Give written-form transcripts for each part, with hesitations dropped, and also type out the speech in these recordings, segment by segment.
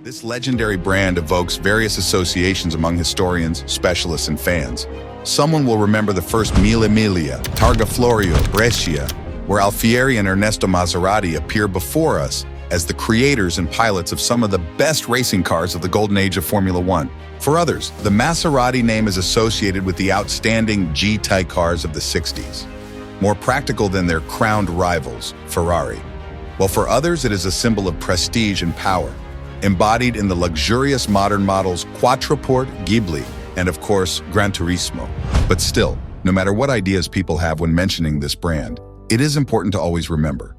This legendary brand evokes various associations among historians, specialists, and fans. Someone will remember the first Mille Miglia, Targa Florio, Brescia, where Alfieri and Ernesto Maserati appear before us as the creators and pilots of some of the best racing cars of the golden age of Formula One. For others, the Maserati name is associated with the outstanding G-type cars of the 60s, more practical than their crowned rivals, Ferrari. While for others, it is a symbol of prestige and power, embodied in the luxurious modern models Quattroporte, Ghibli, and of course, Gran Turismo. But still, no matter what ideas people have when mentioning this brand, it is important to always remember,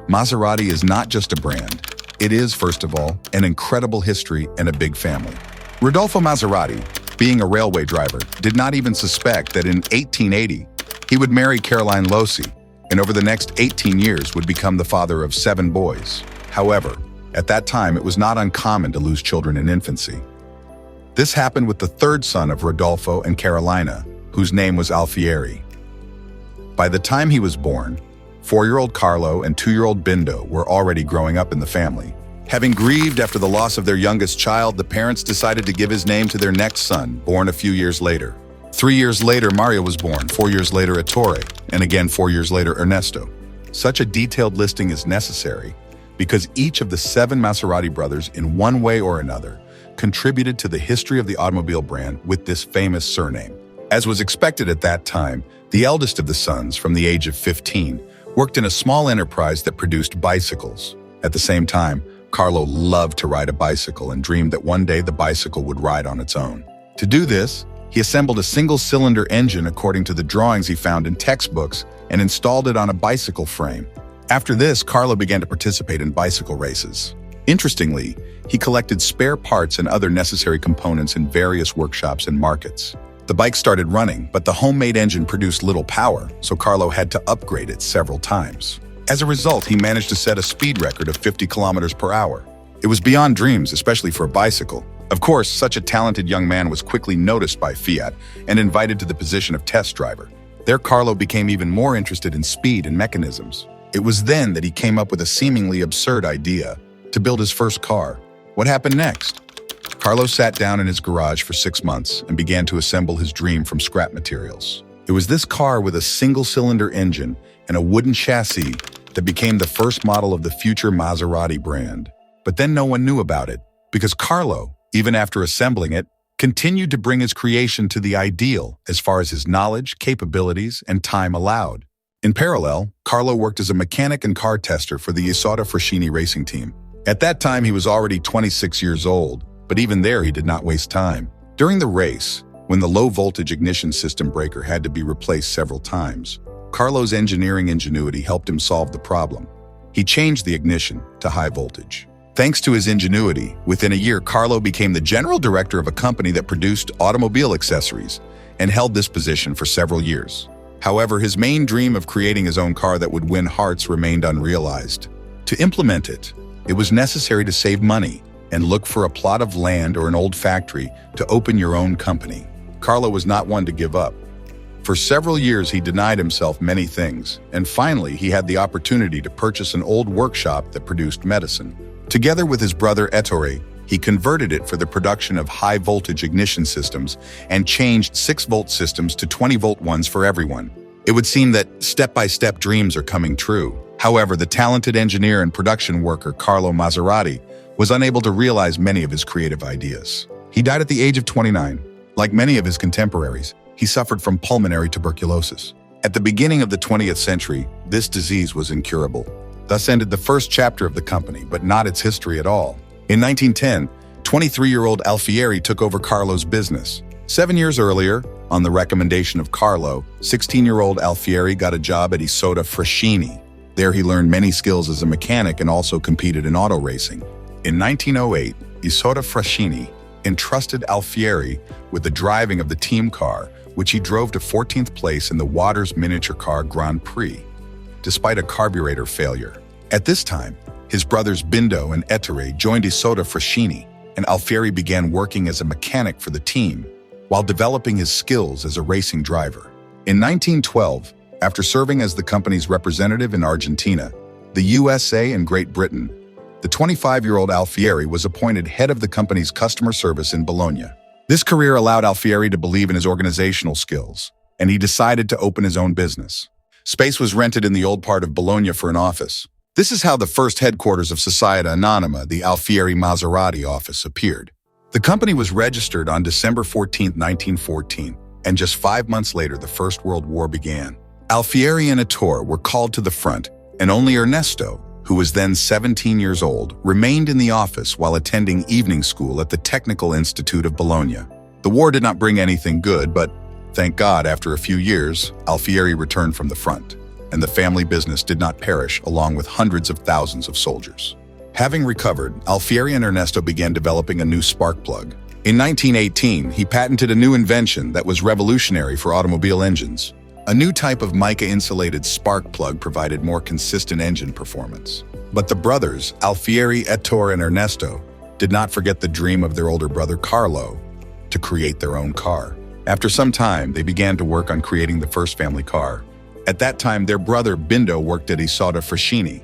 Maserati is not just a brand. It is, first of all, an incredible history and a big family. Rodolfo Maserati, being a railway driver, did not even suspect that in 1880, he would marry Caroline Lossi, and over the next 18 years would become the father of 7 boys. However, at that time, it was not uncommon to lose children in infancy. This happened with the third son of Rodolfo and Carolina, whose name was Alfieri. By the time he was born, 4-year-old Carlo and 2-year-old Bindo were already growing up in the family. Having grieved after the loss of their youngest child, the parents decided to give his name to their next son, born a few years later. 3 years later, Mario was born, 4 years later, Ettore, and again 4 years later, Ernesto. Such a detailed listing is necessary because each of the 7 Maserati brothers, in one way or another, contributed to the history of the automobile brand with this famous surname. As was expected at that time, the eldest of the sons, from the age of 15, worked in a small enterprise that produced bicycles. At the same time, Carlo loved to ride a bicycle and dreamed that one day the bicycle would ride on its own. To do this, he assembled a single-cylinder engine according to the drawings he found in textbooks and installed it on a bicycle frame. After this, Carlo began to participate in bicycle races. Interestingly, he collected spare parts and other necessary components in various workshops and markets. The bike started running, but the homemade engine produced little power, so Carlo had to upgrade it several times. As a result, he managed to set a speed record of 50 kilometers per hour. It was beyond dreams, especially for a bicycle. Of course, such a talented young man was quickly noticed by Fiat and invited to the position of test driver. There, Carlo became even more interested in speed and mechanisms. It was then that he came up with a seemingly absurd idea to build his first car. What happened next? Carlo sat down in his garage for 6 months and began to assemble his dream from scrap materials. It was this car with a single-cylinder engine and a wooden chassis that became the first model of the future Maserati brand. But then no one knew about it, because Carlo, even after assembling it, continued to bring his creation to the ideal as far as his knowledge, capabilities, and time allowed. In parallel, Carlo worked as a mechanic and car tester for the FacesofHistory racing team. At that time, he was already 26 years old, but even there he did not waste time. During the race, when the low-voltage ignition system breaker had to be replaced several times, Carlo's engineering ingenuity helped him solve the problem. He changed the ignition to high voltage. Thanks to his ingenuity, within a year, Carlo became the general director of a company that produced automobile accessories and held this position for several years. However, his main dream of creating his own car that would win hearts remained unrealized. To implement it, it was necessary to save money and look for a plot of land or an old factory to open your own company. Carlo was not one to give up. For several years, he denied himself many things, and finally, he had the opportunity to purchase an old workshop that produced medicine. Together with his brother Ettore, he converted it for the production of high-voltage ignition systems and changed 6-volt systems to 20-volt ones for everyone. It would seem that step-by-step dreams are coming true. However, the talented engineer and production worker Carlo Maserati was unable to realize many of his creative ideas. He died at the age of 29. Like many of his contemporaries, he suffered from pulmonary tuberculosis. At the beginning of the 20th century, this disease was incurable. Thus ended the first chapter of the company, but not its history at all. In 1910, 23-year-old Alfieri took over Carlo's business. 7 years earlier, on the recommendation of Carlo, 16-year-old Alfieri got a job at FacesofHistory. There he learned many skills as a mechanic and also competed in auto racing. In 1908, FacesofHistory entrusted Alfieri with the driving of the team car, which he drove to 14th place in the Waters Miniature Car Grand Prix, despite a carburetor failure. At this time, his brothers Bindo and Ettore joined FacesofHistory, and Alfieri began working as a mechanic for the team, while developing his skills as a racing driver. In 1912, after serving as the company's representative in Argentina, the USA and Great Britain, the 25-year-old Alfieri was appointed head of the company's customer service in Bologna. This career allowed Alfieri to believe in his organizational skills, and he decided to open his own business. Space was rented in the old part of Bologna for an office. This is how the first headquarters of Società Anonima, the Alfieri Maserati office, appeared. The company was registered on December 14, 1914, and just 5 months later, the First World War began. Alfieri and Ettore were called to the front, and only Ernesto, who was then 17 years old, remained in the office while attending evening school at the Technical Institute of Bologna. The war did not bring anything good, but thank God, after a few years, Alfieri returned from the front, and the family business did not perish along with hundreds of thousands of soldiers. Having recovered, Alfieri and Ernesto began developing a new spark plug. In 1918, he patented a new invention that was revolutionary for automobile engines. A new type of mica-insulated spark plug provided more consistent engine performance. But the brothers, Alfieri, Ettore, and Ernesto, did not forget the dream of their older brother Carlo to create their own car. After some time, they began to work on creating the first family car. At that time, their brother Bindo worked at Isotta Fraschini,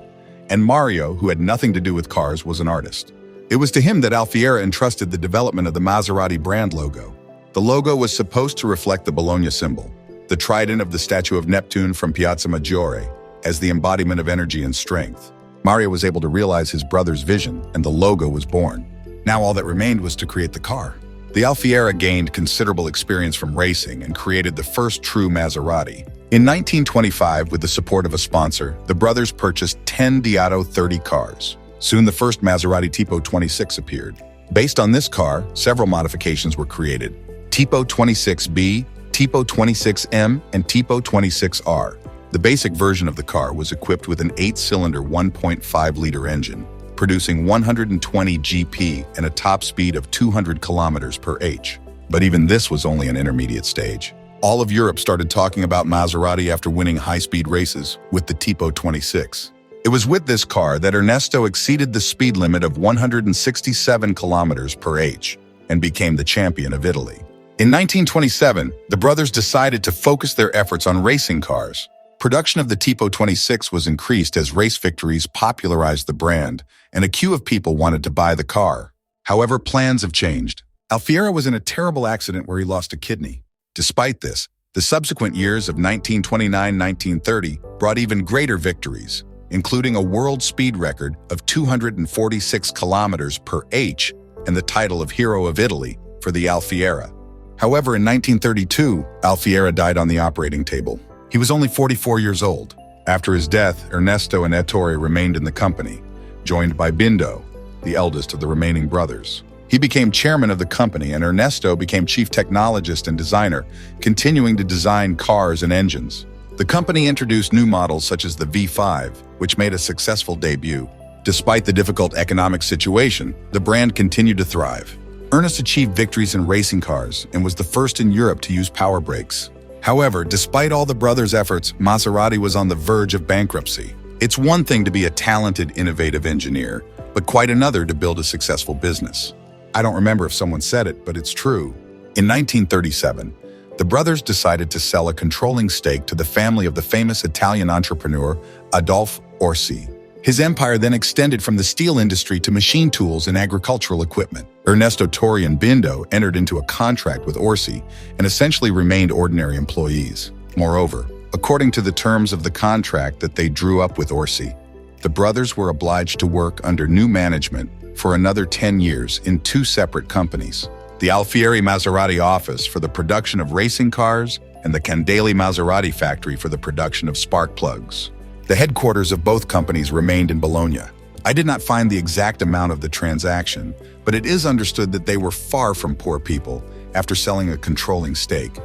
and Mario, who had nothing to do with cars, was an artist. It was to him that Alfieri entrusted the development of the Maserati brand logo. The logo was supposed to reflect the Bologna symbol, the trident of the statue of Neptune from Piazza Maggiore, as the embodiment of energy and strength. Mario was able to realize his brother's vision, and the logo was born. Now all that remained was to create the car. The Alfieri gained considerable experience from racing and created the first true Maserati. In 1925, with the support of a sponsor, the brothers purchased 10 Diato 30 cars. Soon the first Maserati Tipo 26 appeared. Based on this car, several modifications were created: Tipo 26B, Tipo 26M, and Tipo 26R. The basic version of the car was equipped with an 8-cylinder 1.5-liter engine, producing 120 GP and a top speed of 200 kilometers per h. But even this was only an intermediate stage. All of Europe started talking about Maserati after winning high-speed races with the Tipo 26. It was with this car that Ernesto exceeded the speed limit of 167 kilometers per h and became the champion of Italy. In 1927, the brothers decided to focus their efforts on racing cars. Production of the Tipo 26 was increased as race victories popularized the brand, and a queue of people wanted to buy the car. However, plans have changed. Alfieri was in a terrible accident where he lost a kidney. Despite this, the subsequent years of 1929-1930 brought even greater victories, including a world speed record of 246 kilometers per h and the title of Hero of Italy for the Alfieri. However, in 1932, Alfieri died on the operating table. He was only 44 years old. After his death, Ernesto and Ettore remained in the company, joined by Bindo, the eldest of the remaining brothers. He became chairman of the company, and Ernesto became chief technologist and designer, continuing to design cars and engines. The company introduced new models such as the V5, which made a successful debut. Despite the difficult economic situation, the brand continued to thrive. Ernest achieved victories in racing cars and was the first in Europe to use power brakes. However, despite all the brothers' efforts, Maserati was on the verge of bankruptcy. It's one thing to be a talented, innovative engineer, but quite another to build a successful business. I don't remember if someone said it, but it's true. In 1937, the brothers decided to sell a controlling stake to the family of the famous Italian entrepreneur Adolfo Orsi. His empire then extended from the steel industry to machine tools and agricultural equipment. Ernesto, Tori, and Bindo entered into a contract with Orsi and essentially remained ordinary employees. Moreover, according to the terms of the contract that they drew up with Orsi, the brothers were obliged to work under new management for another 10 years in 2 separate companies: the Alfieri Maserati office for the production of racing cars and the Candeli Maserati factory for the production of spark plugs. The headquarters of both companies remained in Bologna. I did not find the exact amount of the transaction, but it is understood that they were far from poor people after selling a controlling stake.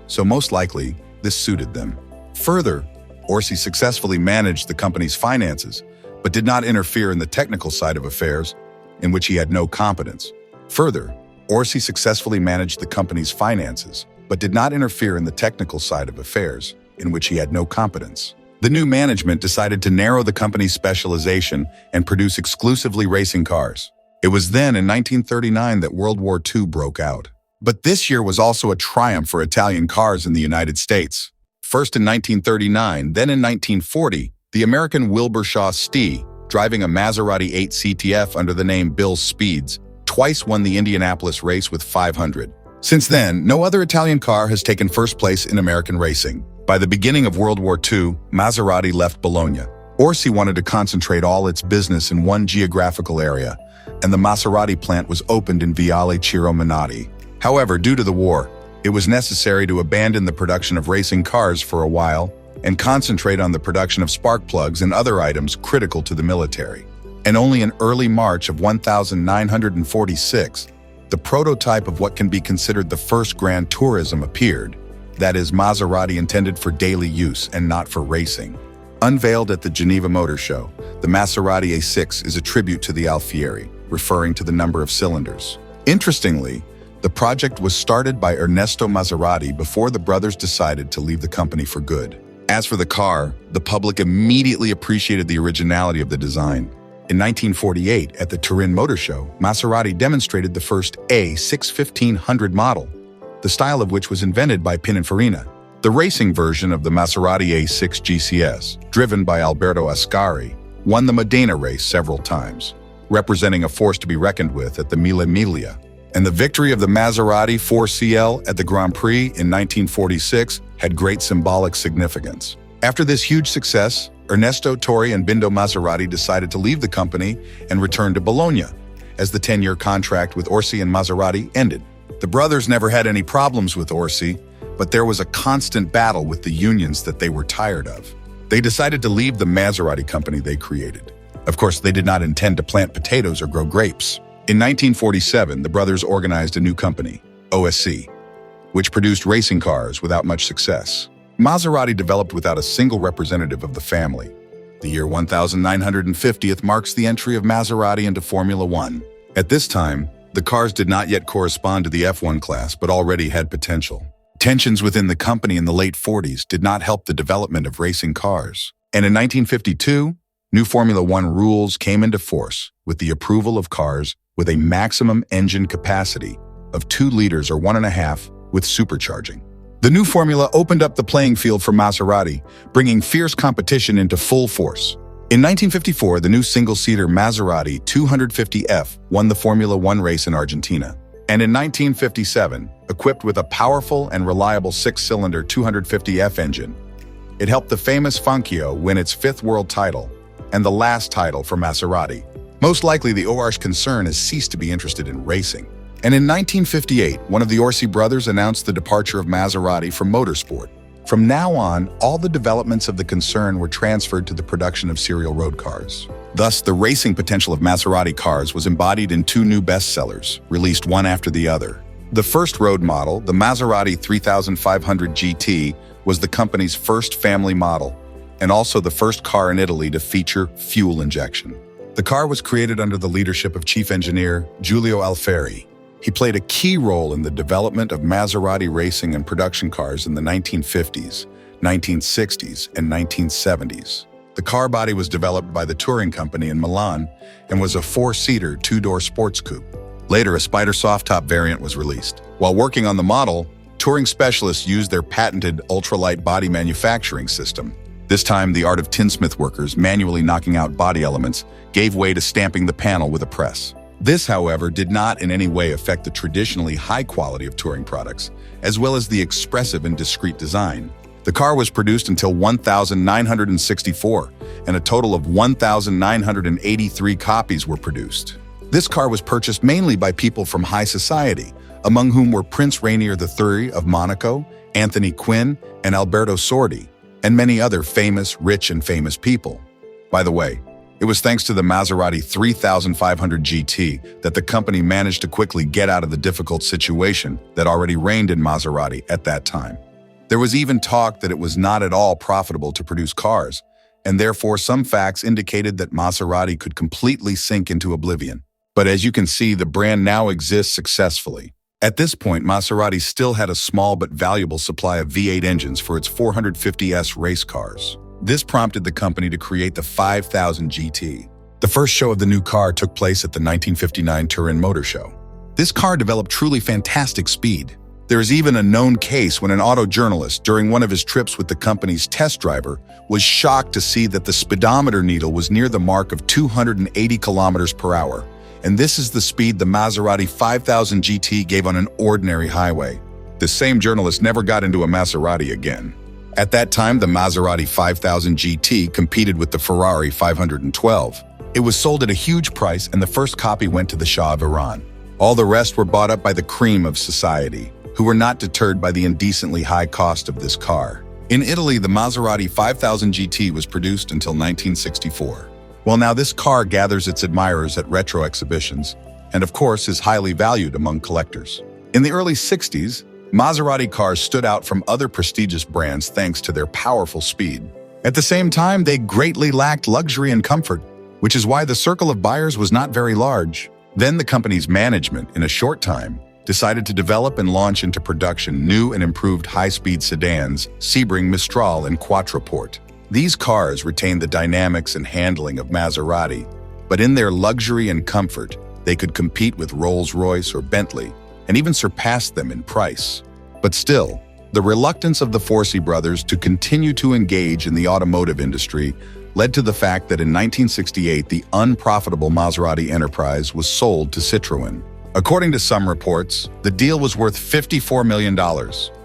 So most likely, this suited them. Further, Orsi successfully managed the company's finances, but did not interfere in the technical side of affairs, in which he had no competence. Further, Orsi successfully managed the company's finances, but did not interfere in the technical side of affairs, in which he had no competence. The new management decided to narrow the company's specialization and produce exclusively racing cars. It was then in 1939 that World War II broke out. But this year was also a triumph for Italian cars in the United States. First in 1939, then in 1940, the American Wilbur Shaw Stee driving a Maserati 8 CTF under the name Bill's Speeds, twice won the Indianapolis race with 500. Since then, no other Italian car has taken first place in American racing. By the beginning of World War II, Maserati left Bologna. Orsi wanted to concentrate all its business in one geographical area, and the Maserati plant was opened in Viale Ciro Menotti. However, due to the war, it was necessary to abandon the production of racing cars for a while and concentrate on the production of spark plugs and other items critical to the military. And only in early March of 1946, the prototype of what can be considered the first Grand Tourism appeared, that is, Maserati intended for daily use and not for racing. Unveiled at the Geneva Motor Show, the Maserati A6 is a tribute to the Alfieri, referring to the number of cylinders. Interestingly, the project was started by Ernesto Maserati before the brothers decided to leave the company for good. As for the car, the public immediately appreciated the originality of the design. In 1948, at the Turin Motor Show, Maserati demonstrated the first A6 model, the style of which was invented by Pininfarina. The racing version of the Maserati A6 GCS, driven by Alberto Ascari, won the Modena race several times, representing a force to be reckoned with at the Mille Miglia. And the victory of the Maserati 4CL at the Grand Prix in 1946 had great symbolic significance. After this huge success, Ernesto Torri and Bindo Maserati decided to leave the company and return to Bologna, as the 10-year contract with Orsi and Maserati ended. The brothers never had any problems with Orsi, but there was a constant battle with the unions that they were tired of. They decided to leave the Maserati company they created. Of course, they did not intend to plant potatoes or grow grapes. In 1947, the brothers organized a new company, OSC, which produced racing cars without much success. Maserati developed without a single representative of the family. The year 1950th marks the entry of Maserati into Formula One. At this time, the cars did not yet correspond to the F1 class, but already had potential. Tensions within the company in the late 40s did not help the development of racing cars. And in 1952, new Formula One rules came into force with the approval of cars with a maximum engine capacity of 2 liters or 1.5 with supercharging. The new formula opened up the playing field for Maserati, bringing fierce competition into full force. In 1954, the new single-seater Maserati 250F won the Formula One race in Argentina. And in 1957, equipped with a powerful and reliable 6-cylinder 250F engine, it helped the famous Fangio win its 5th world title and the last title for Maserati. Most likely, the Orsi concern has ceased to be interested in racing. And in 1958, one of the Orsi brothers announced the departure of Maserati from motorsport. From now on, all the developments of the concern were transferred to the production of serial road cars. Thus, the racing potential of Maserati cars was embodied in 2 new bestsellers, released one after the other. The first road model, the Maserati 3500 GT, was the company's first family model, and also the first car in Italy to feature fuel injection. The car was created under the leadership of chief engineer Giulio Alfieri. He played a key role in the development of Maserati racing and production cars in the 1950s, 1960s, and 1970s. The car body was developed by the Touring Company in Milan and was a 4-seater, 2-door sports coupe. Later, a Spider soft-top variant was released. While working on the model, touring specialists used their patented ultralight body manufacturing system. This time, the art of tinsmith workers manually knocking out body elements gave way to stamping the panel with a press. This, however, did not in any way affect the traditionally high quality of touring products, as well as the expressive and discreet design. The car was produced until 1964, and a total of 1,983 copies were produced. This car was purchased mainly by people from high society, among whom were Prince Rainier III of Monaco, Anthony Quinn, and Alberto Sordi, and many other famous, rich, and famous people. By the way, it was thanks to the Maserati 3500 GT that the company managed to quickly get out of the difficult situation that already reigned in Maserati at that time. There was even talk that it was not at all profitable to produce cars, and therefore some facts indicated that Maserati could completely sink into oblivion. But as you can see, the brand now exists successfully. At this point, Maserati still had a small but valuable supply of V8 engines for its 450S race cars. This prompted the company to create the 5000 GT. The first show of the new car took place at the 1959 Turin Motor Show. This car developed truly fantastic speed. There is even a known case when an auto journalist, during one of his trips with the company's test driver, was shocked to see that the speedometer needle was near the mark of 280 kilometers per hour. And this is the speed the Maserati 5000 GT gave on an ordinary highway. The same journalist never got into a Maserati again. At that time, the Maserati 5000 GT competed with the Ferrari 512. It was sold at a huge price, and the first copy went to the Shah of Iran. All the rest were bought up by the cream of society, who were not deterred by the indecently high cost of this car. In Italy, the Maserati 5000 GT was produced until 1964. Well, now this car gathers its admirers at retro exhibitions, and of course is highly valued among collectors. In the early 60s, Maserati cars stood out from other prestigious brands thanks to their powerful speed. At the same time, they greatly lacked luxury and comfort, which is why the circle of buyers was not very large. Then the company's management, in a short time, decided to develop and launch into production new and improved high-speed sedans, Sebring, Mistral, and Quattroporte. These cars retained the dynamics and handling of Maserati, but in their luxury and comfort, they could compete with Rolls-Royce or Bentley, and even surpass them in price. But still, the reluctance of the Forcey brothers to continue to engage in the automotive industry led to the fact that in 1968, the unprofitable Maserati enterprise was sold to Citroën. According to some reports, the deal was worth $54 million,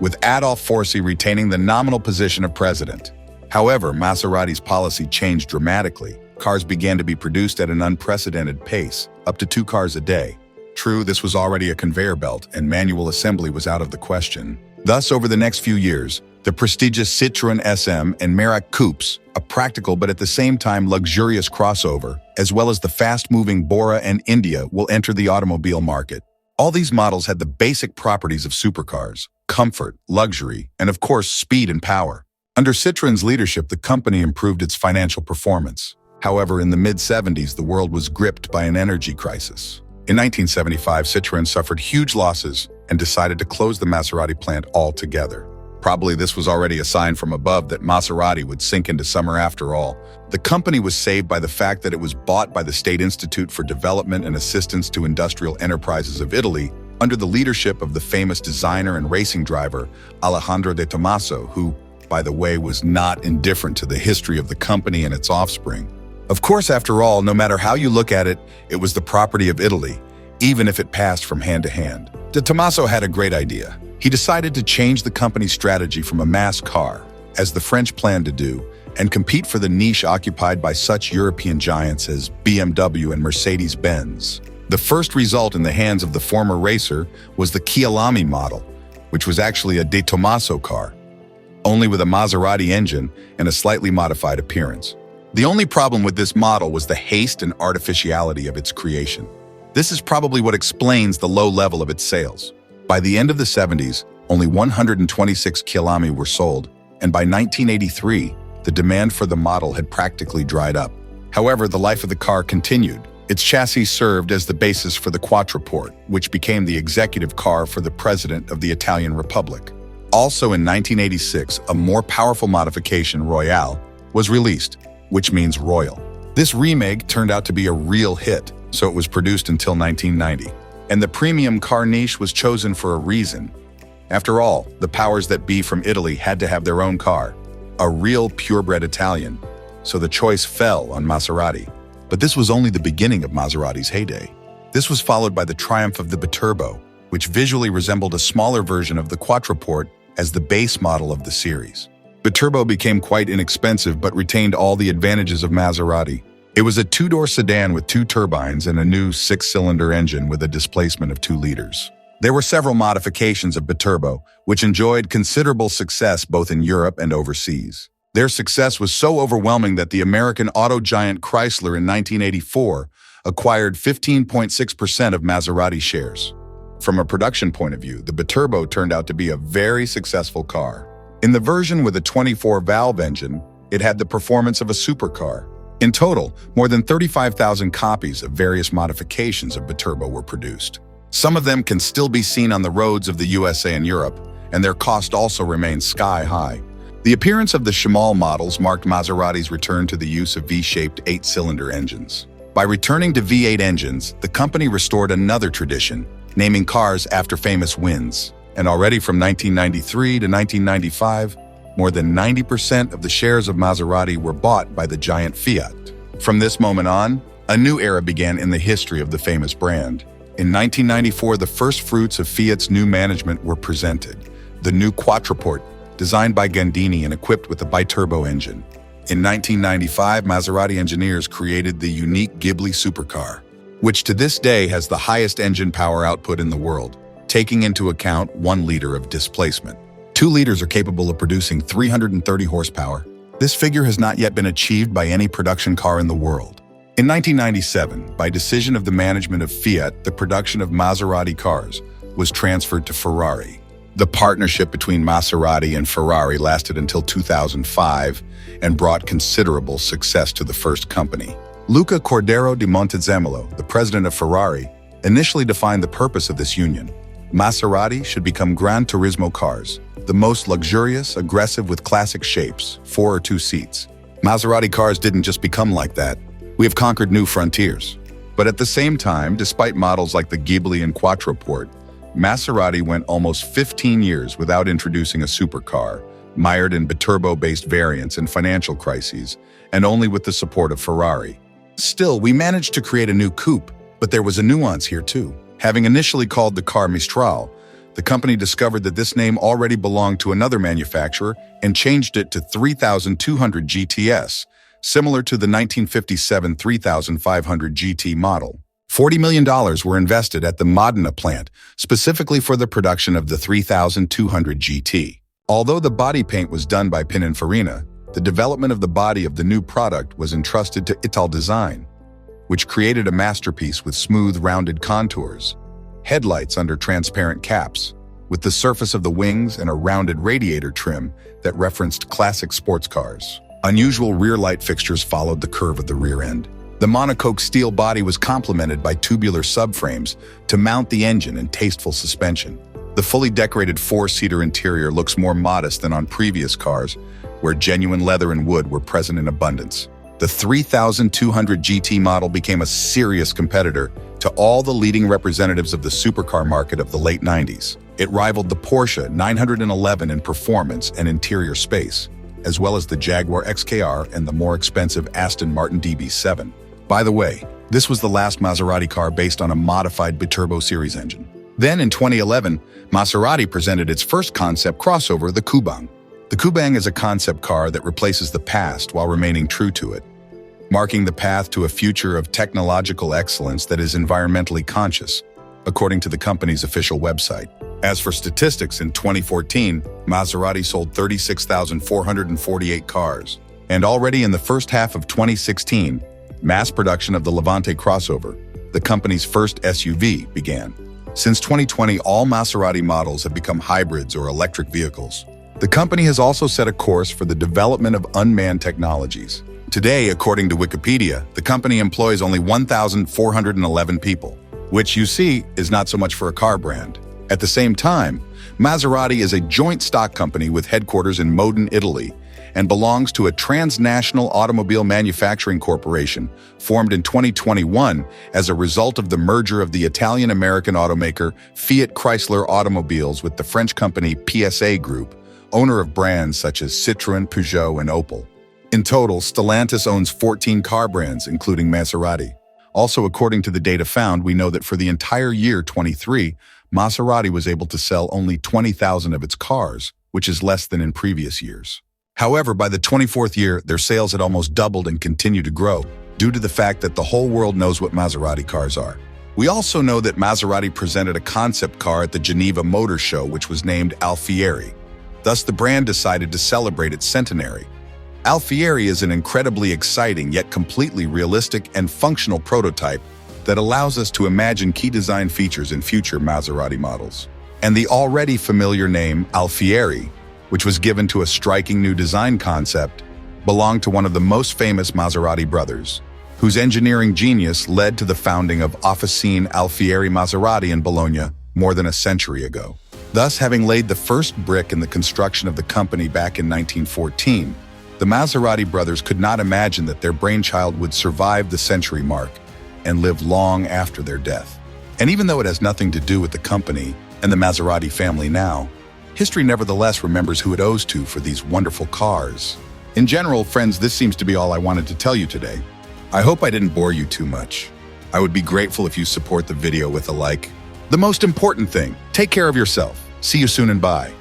with Adolphe Forcey retaining the nominal position of president. However, Maserati's policy changed dramatically. Cars began to be produced at an unprecedented pace, up to 2 cars a day. True, this was already a conveyor belt, and manual assembly was out of the question. Thus, over the next few years, the prestigious Citroën SM and Merak coupes, a practical but at the same time luxurious crossover, as well as the fast-moving Bora and India, will enter the automobile market. All these models had the basic properties of supercars: comfort, luxury, and of course, speed and power. Under Citroën's leadership, the company improved its financial performance. However, in the mid-70s, the world was gripped by an energy crisis. In 1975, Citroën suffered huge losses and decided to close the Maserati plant altogether. Probably this was already a sign from above that Maserati would sink into summer after all. The company was saved by the fact that it was bought by the State Institute for Development and Assistance to Industrial Enterprises of Italy under the leadership of the famous designer and racing driver Alejandro de Tomaso, who, by the way, was not indifferent to the history of the company and its offspring. Of course, after all, no matter how you look at it, it was the property of Italy, even if it passed from hand to hand. De Tomaso had a great idea. He decided to change the company's strategy from a mass car, as the French planned to do, and compete for the niche occupied by such European giants as BMW and Mercedes-Benz. The first result in the hands of the former racer was the Kia Lamy model, which was actually a De Tomaso car, only with a Maserati engine and a slightly modified appearance. The only problem with this model was the haste and artificiality of its creation. This is probably what explains the low level of its sales. By the end of the 70s, only 126 Kia Lamy were sold, and by 1983, the demand for the model had practically dried up. However, the life of the car continued. Its chassis served as the basis for the Quattroporte, which became the executive car for the President of the Italian Republic. Also in 1986, a more powerful modification, Royale, was released, which means royal. This remake turned out to be a real hit, so it was produced until 1990. And the premium car niche was chosen for a reason. After all, the powers that be from Italy had to have their own car, a real purebred Italian, so the choice fell on Maserati. But this was only the beginning of Maserati's heyday. This was followed by the triumph of the Biturbo, which visually resembled a smaller version of the Quattroporte as the base model of the series. Biturbo became quite inexpensive but retained all the advantages of Maserati. It was a 2-door sedan with 2 turbines and a new 6-cylinder engine with a displacement of 2 liters. There were several modifications of Biturbo, which enjoyed considerable success both in Europe and overseas. Their success was so overwhelming that the American auto giant Chrysler in 1984 acquired 15.6% of Maserati shares. From a production point of view, the Biturbo turned out to be a very successful car. In the version with a 24-valve engine, it had the performance of a supercar. In total, more than 35,000 copies of various modifications of Biturbo were produced. Some of them can still be seen on the roads of the USA and Europe, and their cost also remains sky-high. The appearance of the Shamal models marked Maserati's return to the use of V-shaped 8-cylinder engines. By returning to V8 engines, the company restored another tradition, naming cars after famous wins. And already from 1993 to 1995, more than 90% of the shares of Maserati were bought by the giant Fiat. From this moment on, a new era began in the history of the famous brand. In 1994, the first fruits of Fiat's new management were presented. The new Quattroporte, designed by Gandini and equipped with a biturbo engine. In 1995, Maserati engineers created the unique Ghibli supercar, which to this day has the highest engine power output in the world, taking into account 1 liter of displacement. 2 liters are capable of producing 330 horsepower. This figure has not yet been achieved by any production car in the world. In 1997, by decision of the management of Fiat, the production of Maserati cars was transferred to Ferrari. The partnership between Maserati and Ferrari lasted until 2005 and brought considerable success to the first company. Luca Cordero di Montezemolo, the president of Ferrari, initially defined the purpose of this union. Maserati should become Gran Turismo cars, the most luxurious, aggressive with classic shapes, 4 or 2 seats. Maserati cars didn't just become like that. We have conquered new frontiers. But at the same time, despite models like the Ghibli and Quattroporte, Maserati went almost 15 years without introducing a supercar, mired in biturbo-based variants and financial crises, and only with the support of Ferrari. Still, we managed to create a new coupe, but there was a nuance here too. Having initially called the car Mistral, the company discovered that this name already belonged to another manufacturer and changed it to 3200 GTS, similar to the 1957 3500 GT model. $40 million were invested at the Modena plant, specifically for the production of the 3200 GT. Although the body paint was done by Pininfarina, the development of the body of the new product was entrusted to Ital Design, which created a masterpiece with smooth, rounded contours, headlights under transparent caps, with the surface of the wings and a rounded radiator trim that referenced classic sports cars. Unusual rear light fixtures followed the curve of the rear end. The monocoque steel body was complemented by tubular subframes to mount the engine and tasteful suspension. The fully decorated 4-seater interior looks more modest than on previous cars, where genuine leather and wood were present in abundance. The 3200 GT model became a serious competitor to all the leading representatives of the supercar market of the late 90s. It rivaled the Porsche 911 in performance and interior space, as well as the Jaguar XKR and the more expensive Aston Martin DB7. By the way, this was the last Maserati car based on a modified biturbo series engine. Then in 2011, Maserati presented its first concept crossover, the Kubang. The Kubang is a concept car that replaces the past while remaining true to it, marking the path to a future of technological excellence that is environmentally conscious, according to the company's official website. As for statistics, in 2014, Maserati sold 36,448 cars. And already in the first half of 2016, mass production of the Levante crossover, the company's first SUV, began. Since 2020, all Maserati models have become hybrids or electric vehicles. The company has also set a course for the development of unmanned technologies. Today, according to Wikipedia, the company employs only 1,411 people, which you see is not so much for a car brand. At the same time, Maserati is a joint stock company with headquarters in Modena, Italy, and belongs to a transnational automobile manufacturing corporation formed in 2021 as a result of the merger of the Italian-American automaker Fiat Chrysler Automobiles with the French company PSA Group, owner of brands such as Citroën, Peugeot, and Opel. In total, Stellantis owns 14 car brands, including Maserati. Also, according to the data found, we know that for the entire year 23, Maserati was able to sell only 20,000 of its cars, which is less than in previous years. However, by the 24th year, their sales had almost doubled and continue to grow, due to the fact that the whole world knows what Maserati cars are. We also know that Maserati presented a concept car at the Geneva Motor Show, which was named Alfieri. Thus, the brand decided to celebrate its centenary. Alfieri is an incredibly exciting yet completely realistic and functional prototype that allows us to imagine key design features in future Maserati models. And the already familiar name Alfieri, which was given to a striking new design concept, belonged to one of the most famous Maserati brothers, whose engineering genius led to the founding of Officine Alfieri Maserati in Bologna more than a century ago. Thus, having laid the first brick in the construction of the company back in 1914, the Maserati brothers could not imagine that their brainchild would survive the century mark and live long after their death. And even though it has nothing to do with the company, and the Maserati family now, history nevertheless remembers who it owes to for these wonderful cars. In general, friends, this seems to be all I wanted to tell you today. I hope I didn't bore you too much. I would be grateful if you support the video with a like. The most important thing, take care of yourself. See you soon and bye.